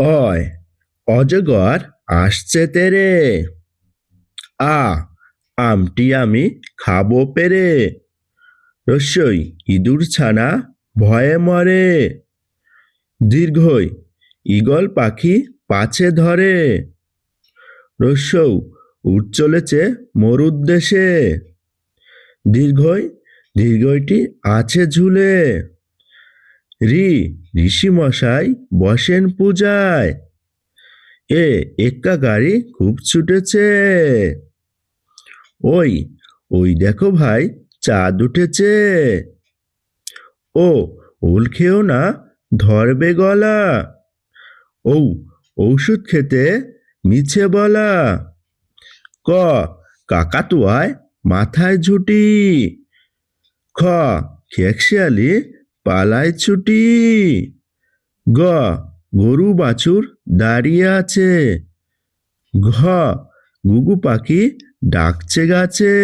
অয় অজগর আসছে তেরে। আ আমটি আমি খাবো পেরে। রস্যই ইঁদুর ছানা ভয়ে মরে। দীর্ঘই ঈগল পাখি পাছে ধরে। রস্যৌ উঠ চলেছে মরুর দেশে। দীর্ঘই দীর্ঘইটি আছে ঝুলে। ঋষি মশাই বসেন পূজায়। এক্কা গাড়ি খুব ছুটেছে। ওই ওই দেখো ভাই চাঁদ উঠেছে। ওল খেও না ধরবে গলা। ঔষধ খেতে মিছে বলা। ক কাকাতুয়ায় মাথায় ঝুঁটি। খ খেকশিয়ালি পালায় ছুটি। গ গরু বাছুর দাঁড়িয়ে আছে। ঘ ঘুঘু পাখি ডাকছে গাছে।